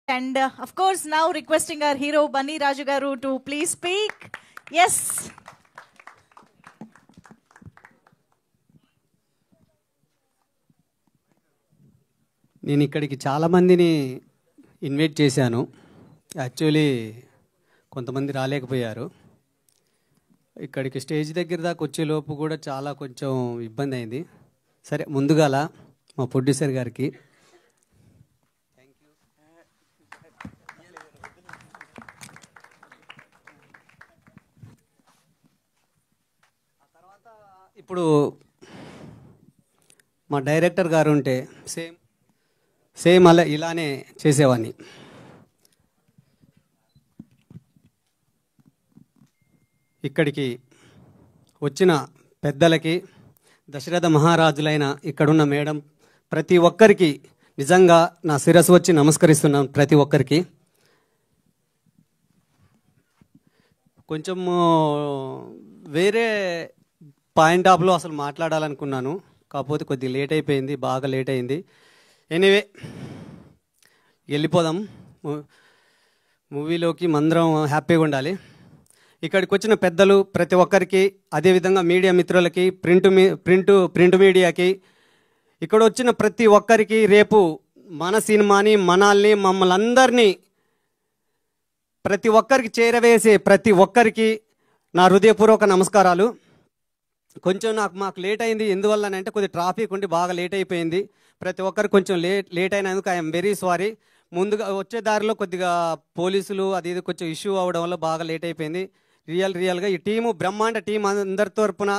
And of course, now requesting our hero Bunny Raju Garu to please speak. Yes. నేను ఇక్కడికి చాలా మందిని invite చేశాను. యాక్చువల్లీ కొంతమంది రాలేకపోయారు. ఇక్కడికి స్టేజ్ దగ్గర దాకా వచ్చేలోపు కూడా చాలా కొంచెం ఇబ్బంది అయింది. సరే, ముందుగాల మా ప్రొడ్యూసర్ గారికి ఇప్పుడు మా డైరెక్టర్ గారు ఉంటే సేమ్ అలా ఇలానే చేసేవాడిని. ఇక్కడికి వచ్చిన పెద్దలకి, దశరథ మహారాజులైన ఇక్కడున్న మేడం, ప్రతి ఒక్కరికి నిజంగా నా శిరస్సు వచ్చి నమస్కరిస్తున్నాను. ప్రతి ఒక్కరికి కొంచెం వేరే పాయింట్ ఆఫ్లో అసలు మాట్లాడాలనుకున్నాను, కాకపోతే కొద్దిగా లేట్ అయిపోయింది, బాగా లేట్ అయింది. ఎనీవే, వెళ్ళిపోదాం మూవీలోకి. మందరం హ్యాపీగా ఉండాలి. ఇక్కడికి వచ్చిన పెద్దలు ప్రతి ఒక్కరికి, అదేవిధంగా మీడియా మిత్రులకి, ప్రింట్ మీడియాకి, ఇక్కడ వచ్చిన ప్రతి ఒక్కరికి, రేపు మన సినిమాని, మనల్ని, మమ్మల్ని అందరినీ ప్రతి ఒక్కరికి చేరవేసే ప్రతి ఒక్కరికి నా హృదయపూర్వక నమస్కారాలు. కొంచెం మాకు లేట్ అయింది. ఎందువల్లనంటే కొద్దిగా ట్రాఫిక్ ఉండి బాగా లేట్ అయిపోయింది. ప్రతి ఒక్కరికి కొంచెం లేట్ అయినందుకు ఐఎమ్ వెరీ సారీ. ముందుగా వచ్చే దారిలో కొద్దిగా పోలీసులు అది ఇది కొంచెం ఇష్యూ అవడం వల్ల బాగా లేట్ అయిపోయింది. రియల్గా ఈ టీము, బ్రహ్మాండ టీం అందరి తరపున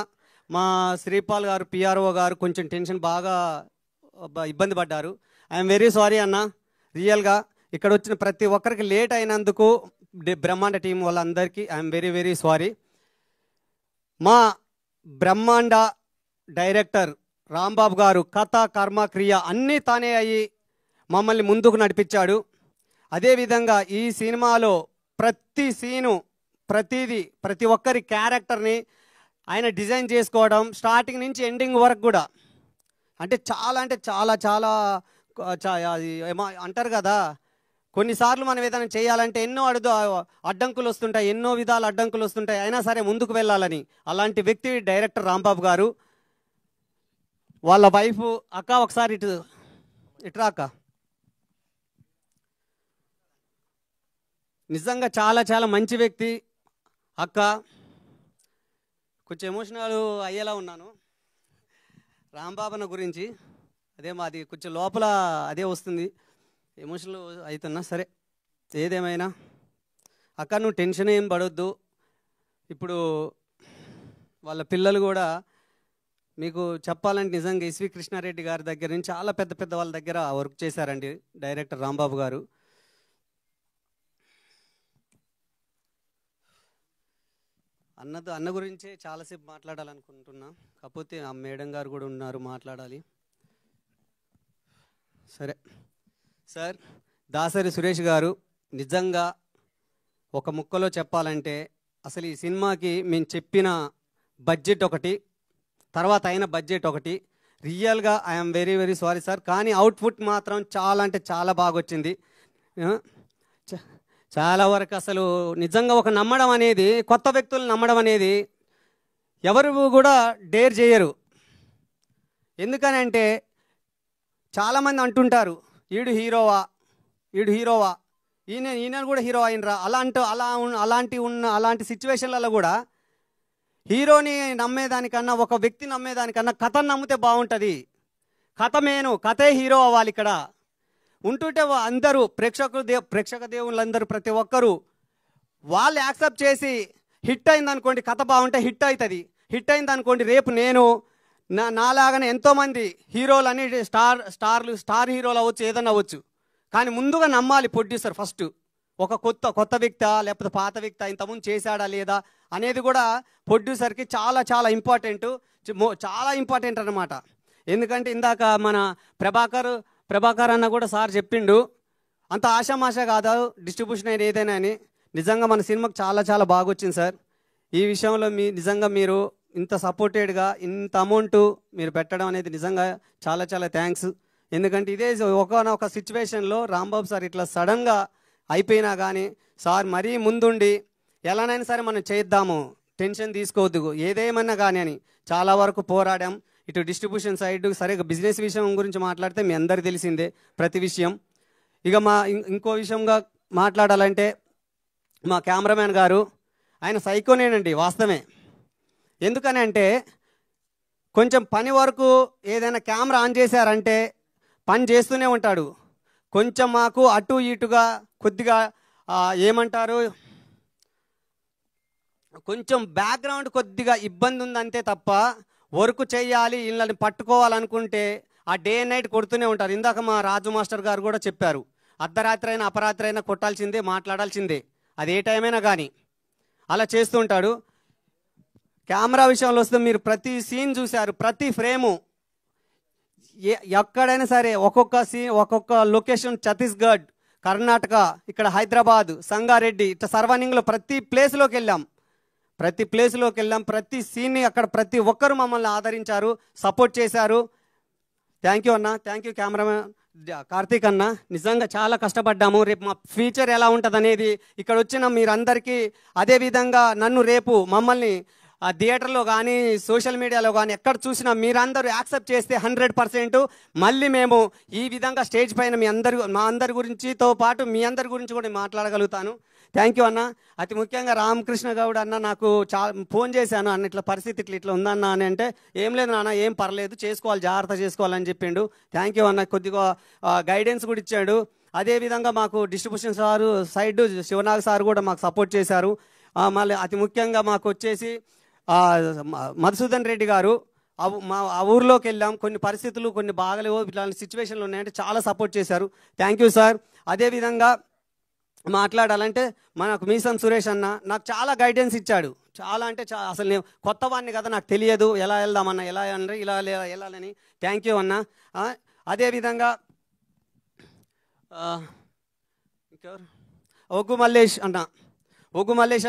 మా శ్రీపాల్ గారు, పిఆర్ఓ గారు కొంచెం టెన్షన్ బాగా ఇబ్బంది పడ్డారు. ఐఎమ్ వెరీ సారీ అన్న. రియల్గా ఇక్కడ వచ్చిన ప్రతి ఒక్కరికి లేట్ అయినందుకు బ్రహ్మాండ టీం వాళ్ళందరికీ ఐఎమ్ వెరీ వెరీ సారీ. మా బ్రహ్మాండ డైరెక్టర్ రాంబాబు గారు కథ, కర్మ, క్రియ అన్నీ తానే అయ్యి మమ్మల్ని ముందుకు నడిపించాడు. అదేవిధంగా ఈ సినిమాలో ప్రతి సీను, ప్రతి ఒక్కరి క్యారెక్టర్ని ఆయన డిజైన్ చేసుకోవడం, స్టార్టింగ్ నుంచి ఎండింగ్ వరకు కూడా అంటే చాలా అది ఏమో అంటారు కదా, కొన్నిసార్లు మనం ఏదైనా చేయాలంటే ఎన్నో అడ్డంకులు వస్తుంటాయి, ఎన్నో విధాల అడ్డంకులు వస్తుంటాయి, అయినా సరే ముందుకు వెళ్ళాలని. అలాంటి వ్యక్తి డైరెక్టర్ రాంబాబు గారు. వాళ్ళ వైఫ్ అక్క, ఒకసారి ఇట్రా అక్క. నిజంగా చాలా మంచి వ్యక్తి అక్క. కొంచెం ఎమోషనల్ అయ్యేలా ఉన్నాను రాంబాబన్న గురించి. అదే మాది కొంచెం లోపల అదే వస్తుంది, ఎమోషనల్ అవుతున్నా. సరే, ఏదేమైనా అక్క నువ్వు టెన్షన్ ఏం పడొద్దు. ఇప్పుడు వాళ్ళ పిల్లలు కూడా మీకు చెప్పాలంటే నిజంగా ఎస్వి కృష్ణారెడ్డి గారి దగ్గర నుంచి చాలా పెద్ద వాళ్ళ దగ్గర వర్క్ చేశారండి డైరెక్టర్ రాంబాబు గారు. అన్న గురించే చాలాసేపు మాట్లాడాలనుకుంటున్నా, కాకపోతే ఆ మేడం గారు కూడా ఉన్నారు, మాట్లాడాలి. సరే సార్, దాసరి సురేష్ గారు, నిజంగా ఒక ముక్కలో చెప్పాలంటే అసలు ఈ సినిమాకి మేము చెప్పిన బడ్జెట్ ఒకటి, తర్వాత అయిన బడ్జెట్ ఒకటి. రియల్గా I'm very very sorry sir, కానీ అవుట్పుట్ మాత్రం చాలా బాగా వచ్చింది. చాలా వరకు అసలు నిజంగా ఒక నమ్మడం అనేది, కొత్త వ్యక్తులు నమ్మడం అనేది ఎవరు కూడా డేర్ చేయరు. ఎందుకనంటే చాలామంది అంటుంటారు ఈడు హీరోవా, ఈయన కూడా హీరో అయినరా, అలాంటి సిచ్యువేషన్లలో కూడా హీరోని నమ్మేదానికన్నా, ఒక వ్యక్తి నమ్మేదానికన్నా కథను నమ్మితే బాగుంటుంది. కథ మేను, కథే హీరో అవ్వాలి. ఇక్కడ ఉంటుంటే అందరూ ప్రేక్షక దేవుళ్ళందరూ ప్రతి ఒక్కరూ వాళ్ళు యాక్సెప్ట్ చేసి హిట్ అయిందనుకోండి, కథ బాగుంటే హిట్ అవుతుంది. హిట్ అయిందనుకోండి, రేపు నేను నాలాగానే ఎంతోమంది హీరోలు అని స్టార్ హీరోలు అవ్వచ్చు, ఏదన్నా అవ్వచ్చు. కానీ ముందుగా నమ్మాలి ప్రొడ్యూసర్ ఫస్ట్. ఒక కొత్త వ్యక్తా లేకపోతే పాత వ్యక్తా, ఇంతకుముందు చేశాడా లేదా అనేది కూడా ప్రొడ్యూసర్కి చాలా ఇంపార్టెంట్ అన్నమాట. ఎందుకంటే ఇందాక మన ప్రభాకర్ అన్న కూడా సార్ చెప్పిండు, అంత ఆషామాషా కాదు డిస్ట్రిబ్యూషన్ అయిన ఏదైనా అని. నిజంగా మన సినిమాకి చాలా బాగా వచ్చింది సార్. ఈ విషయంలో నిజంగా మీరు ఇంత సపోర్టెడ్గా ఇంత అమౌంట్ మీరు పెట్టడం అనేది నిజంగా చాలా థ్యాంక్స్. ఎందుకంటే ఇదే ఒకనొక సిచ్యువేషన్లో రాంబాబు సార్ ఇట్లా సడన్గా అయిపోయినా కానీ సార్ మరీ ముందుండి ఎలానైనా సరే మనం చేద్దాము, టెన్షన్ తీసుకోవద్దు ఏదేమన్నా కానీ అని చాలా వరకు పోరాడాం. ఇటు డిస్ట్రిబ్యూషన్ సైడ్ సరే బిజినెస్ విషయం గురించి మాట్లాడితే మీ అందరికీ తెలిసిందే ప్రతి విషయం. ఇక ఇంకో విషయంగా మాట్లాడాలంటే మా కెమెరామ్యాన్ గారు ఆయన సైకోనేనండి వాస్తవమే. ఎందుకని అంటే కొంచెం పని వరకు ఏదైనా కెమెరా ఆన్ చేశారంటే పని చేస్తూనే ఉంటాడు. కొంచెం మాకు అటు ఇటుగా కొద్దిగా ఏమంటారు కొంచెం బ్యాక్గ్రౌండ్ కొద్దిగా ఇబ్బంది ఉందంతే తప్ప వర్క్ చేయాలి వీళ్ళని పట్టుకోవాలనుకుంటే ఆ డే అండ్ నైట్ కొడుతూనే ఉంటారు. ఇందాక మా రాజు మాస్టర్ గారు కూడా చెప్పారు, అర్ధరాత్రి అయినా అపరాత్రి అయినా కొట్టాల్సిందే, మాట్లాడాల్సిందే, అది ఏ టైం అయినా కానీ అలా చేస్తూ ఉంటాడు. కెమెరా విషయంలో వస్తే మీరు ప్రతి సీన్ చూశారు, ప్రతి ఫ్రేము ఎక్కడైనా సరే ఒక్కొక్క సీన్ ఒక్కొక్క లొకేషన్, ఛత్తీస్గఢ్, కర్ణాటక, ఇక్కడ హైదరాబాద్, సంగారెడ్డి, ఇట్లా సర్వనింగ్లో ప్రతి ప్లేస్లోకి వెళ్ళాం. ప్రతి సీన్ని అక్కడ ప్రతి ఒక్కరు మమ్మల్ని ఆదరించారు, సపోర్ట్ చేశారు. థ్యాంక్ యూ అన్న, థ్యాంక్ యూ కెమెరామెన్ కార్తీక్ అన్న. నిజంగా చాలా కష్టపడ్డాము. రేపు మా ఫ్యూచర్ ఎలా ఉంటుంది అనేది ఇక్కడ వచ్చిన మీరందరికీ, అదేవిధంగా నన్ను రేపు మమ్మల్ని థియేటర్లో కానీ సోషల్ మీడియాలో కానీ ఎక్కడ చూసినా మీరందరూ యాక్సెప్ట్ చేస్తే 100% మళ్ళీ మేము ఈ విధంగా స్టేజ్ పైన మా అందరి గురించితో పాటు మీ అందరి గురించి కూడా మాట్లాడగలుగుతాను. థ్యాంక్ యూ అన్న. అతి ముఖ్యంగా రామకృష్ణ గౌడ్ అన్న నాకు ఫోన్ చేశాను, అన్న ఇట్లా పరిస్థితి ఇట్లా ఉందన్న అని అంటే, ఏం లేదు నాన్న ఏం పర్లేదు చేసుకోవాలి, జాగ్రత్త చేసుకోవాలని చెప్పిండు. థ్యాంక్ యూ అన్న. కొద్దిగా గైడెన్స్ కూడా ఇచ్చాడు. అదేవిధంగా మాకు distribution sir side Sivanag sir కూడా మాకు సపోర్ట్ చేశారు. మళ్ళీ అతి ముఖ్యంగా మాకు వచ్చేసి మధుసూదన్ రెడ్డి గారు ఆ ఊర్లోకి వెళ్ళాం, కొన్ని పరిస్థితులు కొన్ని బాగలేవు, ఇట్లాంటి సిచ్యువేషన్లు ఉన్నాయంటే చాలా సపోర్ట్ చేశారు. Thank you sir. అదేవిధంగా మాట్లాడాలంటే మనకు మీసం సురేష్ అన్న నాకు చాలా గైడెన్స్ ఇచ్చాడు. చాలా అంటే అసలు నేను కొత్త వాడిని కదా, నాకు తెలియదు ఎలా వెళ్దామన్నా, ఎలా అనరి ఇలా వెళ్ళాలని. థ్యాంక్ యూ అన్న. అదేవిధంగా ఒగ్గు మల్లేష్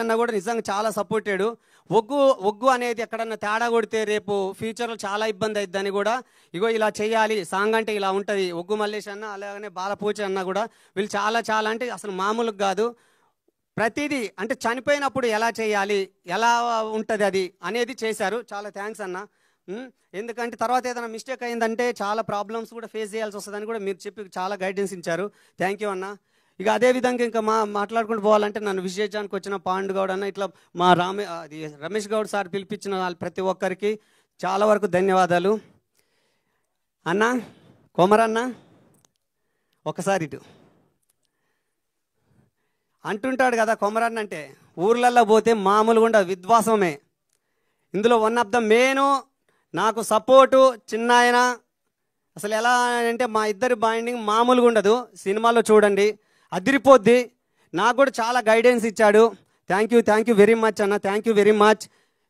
అన్న కూడా నిజంగా చాలా సపోర్టెడ్. ఒగ్గు అనేది ఎక్కడన్నా తేడా కొడితే రేపు ఫ్యూచర్లో చాలా ఇబ్బంది అవుతుందని కూడా ఇగో ఇలా చేయాలి, సాంగ్ అంటే ఇలా ఉంటుంది. ఒగ్గు మల్లేష్ అన్న అలాగనే బాలపూచి అన్న కూడా వీళ్ళు చాలా అంటే అసలు మామూలుగా కాదు. ప్రతిదీ అంటే చనిపోయినప్పుడు ఎలా చేయాలి, ఎలా ఉంటుంది అది అనేది చేశారు. చాలా థ్యాంక్స్ అన్న. ఎందుకంటే తర్వాత ఏదైనా మిస్టేక్ అయిందంటే చాలా ప్రాబ్లమ్స్ కూడా ఫేస్ చేయాల్సి వస్తుందని కూడా మీరు చెప్పి చాలా గైడెన్స్ ఇచ్చారు. థ్యాంక్ యూ అన్న. ఇక అదేవిధంగా ఇంకా మాట్లాడుకుంటూ పోవాలంటే నన్ను విజయించడానికి వచ్చిన పాండు గౌడ్ అన్న, ఇట్లా మా రమేష్ గౌడ్ సార్ పిలిపించిన ప్రతి ఒక్కరికి చాలా వరకు ధన్యవాదాలు. అన్న కోమరన్న ఒకసారి ఇటు అంటుంటాడు కదా, కొమరన్న అంటే ఊర్లల్లో పోతే మామూలుగా ఉండదు, విద్వాసమే. ఇందులో వన్ ఆఫ్ ద మెయిన్ నాకు సపోర్టు చిన్నాయన. అసలు ఎలా అంటే మా ఇద్దరి బాండింగ్ మామూలుగా ఉండదు, సినిమాలో చూడండి అదిరిపోద్ది. నాకు కూడా చాలా గైడెన్స్ ఇచ్చాడు. థ్యాంక్ యూ వెరీ మచ్ అన్న, థ్యాంక్ యూ వెరీ మచ్.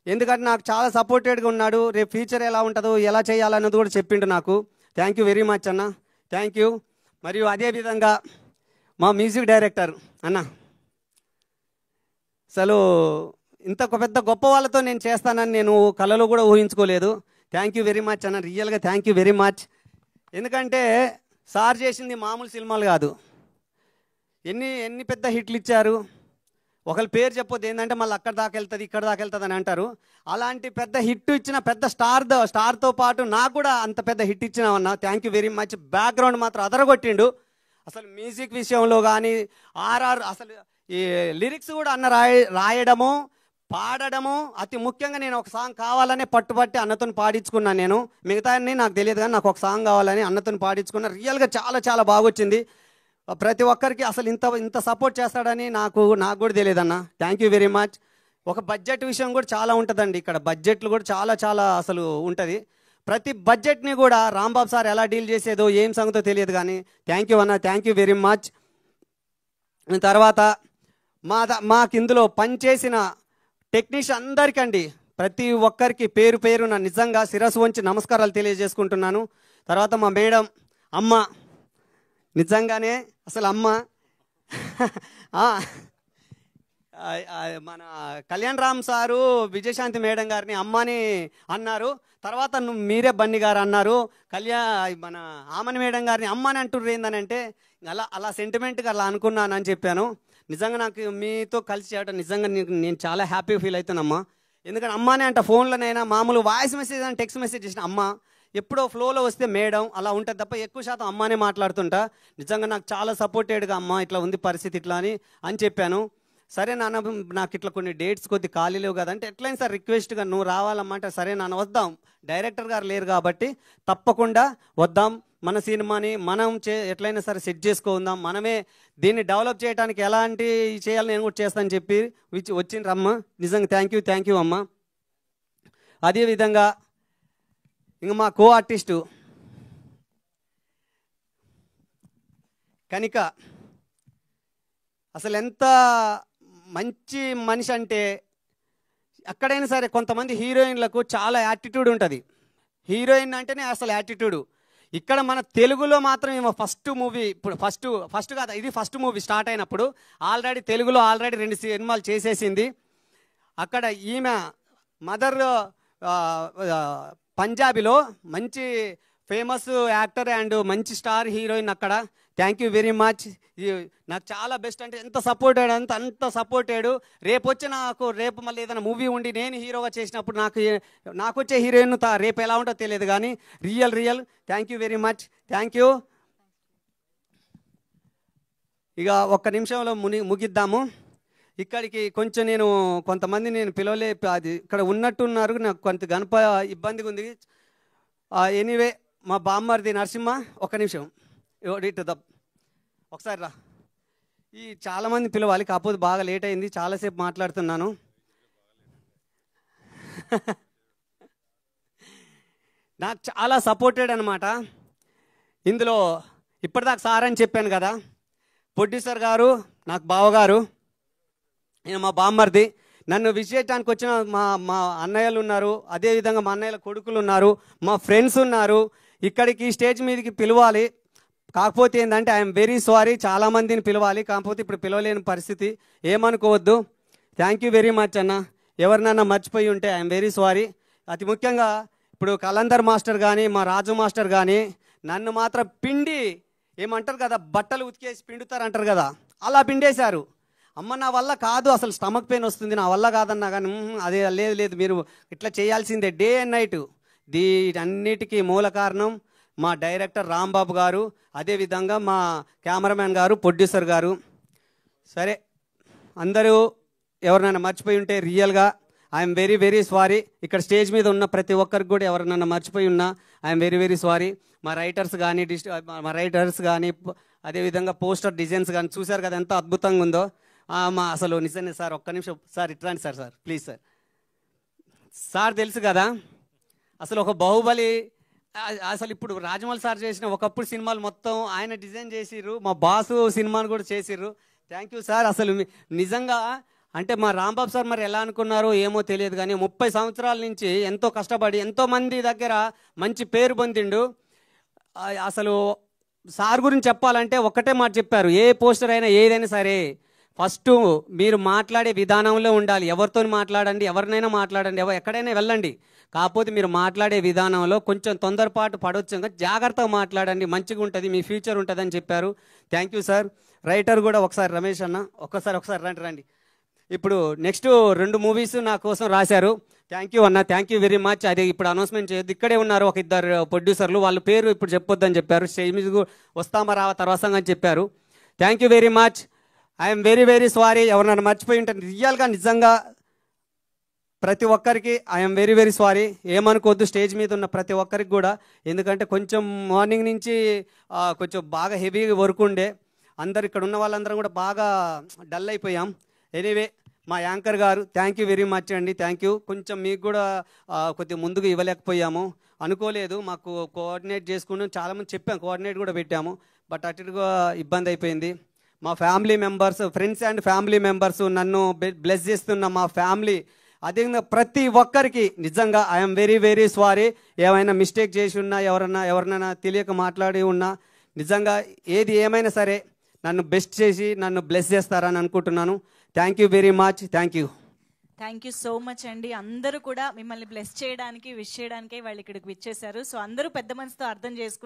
ఎందుకంటే నాకు చాలా సపోర్టెడ్గా ఉన్నాడు. రేపు ఫ్యూచర్ ఎలా ఉంటుందో ఎలా చేయాలన్నది కూడా చెప్పిండు నాకు. థ్యాంక్ యూ వెరీ మచ్ అన్న, థ్యాంక్ యూ. మరియు అదేవిధంగా మా మ్యూజిక్ డైరెక్టర్ అన్న, అసలు ఇంత పెద్ద గొప్ప వాళ్ళతో నేను చేస్తానని నేను కళలో కూడా ఊహించుకోలేదు. థ్యాంక్ యూ వెరీ మచ్ అన్న, రియల్గా థ్యాంక్ యూ వెరీ మచ్. ఎందుకంటే సార్ చేసింది మామూలు సినిమాలు కాదు, ఎన్ని పెద్ద హిట్లు ఇచ్చారు. ఒకరి పేరు చెప్పొద్దు, ఏంటంటే మళ్ళీ అక్కడ దాకా వెళ్తుంది ఇక్కడ దాకా వెళ్తుంది అని అంటారు. అలాంటి పెద్ద హిట్ ఇచ్చిన పెద్ద స్టార్తో పాటు నాకు కూడా అంత పెద్ద హిట్ ఇచ్చినామన్నా. Thank you very much. Background మాత్రం అదరగొట్టిండు. అసలు మ్యూజిక్ విషయంలో కానీ అసలు ఈ లిరిక్స్ కూడా అన్న రాయడము పాడడము. అతి ముఖ్యంగా నేను ఒక సాంగ్ కావాలనే పట్టుబట్టి అన్నతో పాడించుకున్నాను. నేను మిగతా అన్నీ నాకు తెలియదు కానీ నాకు ఒక సాంగ్ కావాలని అన్నతో పాడించుకున్నా. రియల్గా చాలా బాగా వచ్చింది. ప్రతి ఒక్కరికి అసలు ఇంత సపోర్ట్ చేస్తాడని నాకు కూడా తెలియదన్న. Thank you very much. ఒక బడ్జెట్ విషయం కూడా చాలా ఉంటుందండి ఇక్కడ. బడ్జెట్లు కూడా చాలా అసలు ఉంటుంది. ప్రతి బడ్జెట్ని కూడా రాంబాబు సార్ ఎలా డీల్ చేసేదో ఏం సంగతో తెలియదు కానీ థ్యాంక్ యూ అన్న, థ్యాంక్ యూ వెరీ మచ్. తర్వాత మాకు ఇందులో పనిచేసిన టెక్నీషియన్ అందరికండి ప్రతి ఒక్కరికి పేరు నా నిజంగా శిరస్సు వంచి నమస్కారాలు తెలియజేసుకుంటున్నాను. తర్వాత మా మేడం అమ్మ, నిజంగానే అసలు అమ్మ మన కళ్యాణ్ రామ్ సారు విజయశాంతి మేడం గారిని అమ్మని అన్నారు. తర్వాత మీరే బన్నీ గారు అన్నారు. మన ఆమని మేడం గారిని అమ్మని అంటుర్రు ఏందని అంటే అలా సెంటిమెంట్గా అలా అనుకున్నానని చెప్పాను. నిజంగా నాకు మీతో కలిసి చేయడం నిజంగా నేను చాలా హ్యాపీ ఫీల్ అవుతానమ్మా. ఎందుకంటే అమ్మానే అంట ఫోన్లోనైనా మామూలు వాయిస్ మెసేజ్ అని టెక్స్ట్ మెసేజ్ చేసిన అమ్మ, ఎప్పుడో ఫ్లోలో వస్తే మేడం అలా ఉంటుంది తప్ప ఎక్కువ శాతం అమ్మానే మాట్లాడుతుంటా. నిజంగా నాకు చాలా సపోర్టెడ్గా అమ్మ ఇట్లా ఉంది పరిస్థితి ఇట్లా అని చెప్పాను. సరే నాన్న నాకు ఇట్లా కొన్ని డేట్స్ కొద్ది ఖాళీ లేవు కదా అంటే ఎట్లయినా సార్ రిక్వెస్ట్గా నువ్వు రావాలమ్మా అంటే సరే నాన్న వద్దాం, డైరెక్టర్ గారు లేరు కాబట్టి తప్పకుండా వద్దాం, మన సినిమాని మనం ఎట్లయినా సరే సెట్ చేసుకుందాం, మనమే దీన్ని డెవలప్ చేయడానికి ఎలాంటి చేయాలని నేను కూడా చేస్తానని చెప్పి వచ్చిండ్రు అమ్మ. నిజంగా థ్యాంక్ యూ అమ్మ. అదేవిధంగా ఇంక మా కో ఆర్టిస్టు కనిక అసలు ఎంత మంచి మనిషి అంటే, ఎక్కడైనా సరే కొంతమంది హీరోయిన్లకు చాలా యాటిట్యూడ్ ఉంటుంది. హీరోయిన్ అంటేనే అసలు యాటిట్యూడ్. ఇక్కడ మన తెలుగులో మాత్రం ఏమో ఫస్ట్ మూవీ, ఇప్పుడు ఫస్ట్ కాదు ఇది ఫస్ట్ మూవీ స్టార్ట్ అయినప్పుడు తెలుగులో ఆల్రెడీ 2 సినిమాలు చేసేసింది. అక్కడ ఈమె మదర్ పంజాబీలో మంచి ఫేమస్ యాక్టర్ అండ్ మంచి స్టార్ హీరోయిన్. అక్కడ థ్యాంక్ యూ వెరీ మచ్. నాకు చాలా బెస్ట్ అంటే ఎంత సపోర్టెడ్ అంత సపోర్టెడ్. రేపు మళ్ళీ ఏదైనా మూవీ ఉండి నేను హీరోగా చేసినప్పుడు నాకు వచ్చే హీరోయిన్ రేపు ఎలా ఉంటుందో తెలియదు కానీ real thank you very much. Thank you. ఇక ఒక్క నిమిషంలో ముగిద్దాము. ఇక్కడికి కొంచెం కొంతమంది నేను పిలవలే, అది ఇక్కడ ఉన్నట్టున్నారు, నాకు కొంత గణప ఇబ్బందిగా ఉంది. ఎనీవే మా బామ్మర్ది నరసింహ ఒక్క నిమిషం ఒకసారి రా. చాలామంది పిలవాలి కాకపోతే బాగా లేట్ అయింది, చాలాసేపు మాట్లాడుతున్నాను. నాకు చాలా సపోర్టెడ్ అనమాట ఇందులో. ఇప్పటిదాకా సార్ అని చెప్పాను కదా, ప్రొడ్యూసర్ గారు నాకు బావగారు, నేను మా బామ్మర్ది. నన్ను విజయటానికి వచ్చిన మా అన్నయ్యలు ఉన్నారు, అదేవిధంగా మా అన్నయ్యల కొడుకులు ఉన్నారు, మా ఫ్రెండ్స్ ఉన్నారు. ఇక్కడికి స్టేజ్ మీదకి పిలవాలి, కాకపోతే ఏంటంటే ఐఎమ్ వెరీ సారీ, చాలామందిని పిలవాలి కాకపోతే ఇప్పుడు పిలవలేని పరిస్థితి, ఏమనుకోవద్దు. థ్యాంక్ యూ వెరీ మచ్ అన్న. ఎవరినన్నా మర్చిపోయి ఉంటే ఐఎమ్ వెరీ సారీ. అతి ముఖ్యంగా ఇప్పుడు కలందర్ మాస్టర్ కానీ మా రాజు మాస్టర్ కానీ నన్ను మాత్రం పిండి ఏమంటారు కదా, బట్టలు ఉతికేసి పిండుతారంటారు కదా, అలా పిండేశారు. అమ్మ నా వల్ల కాదు, అసలు స్టమక్ పెయిన్ వస్తుంది, నా వల్ల కాదన్నా కానీ అదే లేదు మీరు ఇట్లా చేయాల్సిందే డే అండ్ నైట్. అన్నిటికీ మూల కారణం మా డైరెక్టర్ రాంబాబు గారు, అదేవిధంగా మా కెమెరామ్యాన్ గారు, ప్రొడ్యూసర్ గారు. సరే అందరూ ఎవరినైనా మర్చిపోయి ఉంటే రియల్గా ఐఎమ్ వెరీ సారీ. ఇక్కడ స్టేజ్ మీద ఉన్న ప్రతి ఒక్కరికి కూడా ఎవరినైనా మర్చిపోయి ఉన్నా ఐఎమ్ వెరీ సారీ. మా రైటర్స్ కానీ అదేవిధంగా పోస్టర్ డిజైన్స్ కానీ చూశారు కదా ఎంత అద్భుతంగా ఉందో. అసలు నిజంగా సార్ ఒక్క నిమిషం సార్ ఇట్లాంటి సార్ ప్లీజ్ సార్ తెలుసు కదా అసలు ఒక బాహుబలి, అసలు ఇప్పుడు రాజమౌళి సార్ చేసిన ఒకప్పుడు సినిమాలు మొత్తం ఆయన డిజైన్ చేసిర్రు, మా బాసు సినిమాను కూడా చేసిర్రు. Thank you sir. అసలు నిజంగా అంటే మా రాంబాబు సార్ మరి ఎలా అనుకున్నారో ఏమో తెలియదు కానీ 30 సంవత్సరాల నుంచి ఎంతో కష్టపడి ఎంతోమంది దగ్గర మంచి పేరు పొందిండు. అసలు సార్ గురించి చెప్పాలంటే ఒక్కటే మాట చెప్పారు, ఏ పోస్టర్ అయినా ఏదైనా సరే ఫస్ట్ మీరు మాట్లాడే విధానంలో ఉండాలి. ఎవరితో మాట్లాడండి, ఎవరినైనా మాట్లాడండి, ఎక్కడైనా వెళ్ళండి, కాకపోతే మీరు మాట్లాడే విధానంలో కొంచెం తొందరపాటు పడవచ్చు, జాగ్రత్తగా మాట్లాడండి, మంచిగా ఉంటుంది, మీ ఫ్యూచర్ ఉంటుంది అని చెప్పారు. Thank you sir. రైటర్ కూడా ఒకసారి రమేష్ అన్న ఒకసారి రండి. ఇప్పుడు నెక్స్ట్ 2 మూవీస్ నా కోసం రాశారు. థ్యాంక్ యూ అన్న, థ్యాంక్ యూ వెరీ మచ్. అది ఇప్పుడు అనౌన్స్మెంట్ చేయొద్దు, ఇక్కడే ఉన్నారు ఒక 2 ప్రొడ్యూసర్లు, వాళ్ళ పేరు ఇప్పుడు చెప్పొద్దని చెప్పారు. స్టేజ్ మీద వస్తామా రావా తర్వాత అని చెప్పారు. Thank you very much. I'm very sorry. ఎవరినైనా మర్చిపోయి ఉంటే రియల్గా నిజంగా ప్రతి ఒక్కరికి ఐఎమ్ వెరీ సారీ. ఏమనుకోవద్దు స్టేజ్ మీద ఉన్న ప్రతి ఒక్కరికి కూడా, ఎందుకంటే కొంచెం మార్నింగ్ నుంచి కొంచెం బాగా హెవీ వర్క్ ఉండే, అందరు ఇక్కడ ఉన్న వాళ్ళందరం కూడా బాగా డల్ అయిపోయాం. ఎనీవే మా యాంకర్ గారు థ్యాంక్ యూ వెరీ మచ్ అండి. Thank you. కొంచెం మీకు కూడా కొద్దిగా ముందుకు ఇవ్వలేకపోయాము, అనుకోలేదు, మాకు కోఆర్డినేట్ చేసుకుని చాలామంది చెప్పాము, కోఆర్డినేట్ కూడా పెట్టాము, బట్ అటుగా ఇబ్బంది అయిపోయింది. మా family members, friends and family members, నన్ను బ్లెస్ చేస్తున్న మా ఫ్యామిలీ, అదేవిధంగా ప్రతి ఒక్కరికి నిజంగా ఐఎమ్ వెరీ సారీ. ఏమైనా మిస్టేక్ చేసి ఉన్నా, ఎవరినైనా తెలియక మాట్లాడి ఉన్నా, నిజంగా ఏది ఏమైనా సరే నన్ను బెస్ట్ చేసి నన్ను బ్లెస్ చేస్తారని అనుకుంటున్నాను. Thank you very much. Thank you. Thank you so much అండి. అందరూ కూడా మిమ్మల్ని బ్లెస్ చేయడానికి, విష్ చేయడానికి వాళ్ళు ఇక్కడికి విచ్చేశారు. సో అందరూ పెద్ద మనసుతో అర్థం చేసుకున్నారు.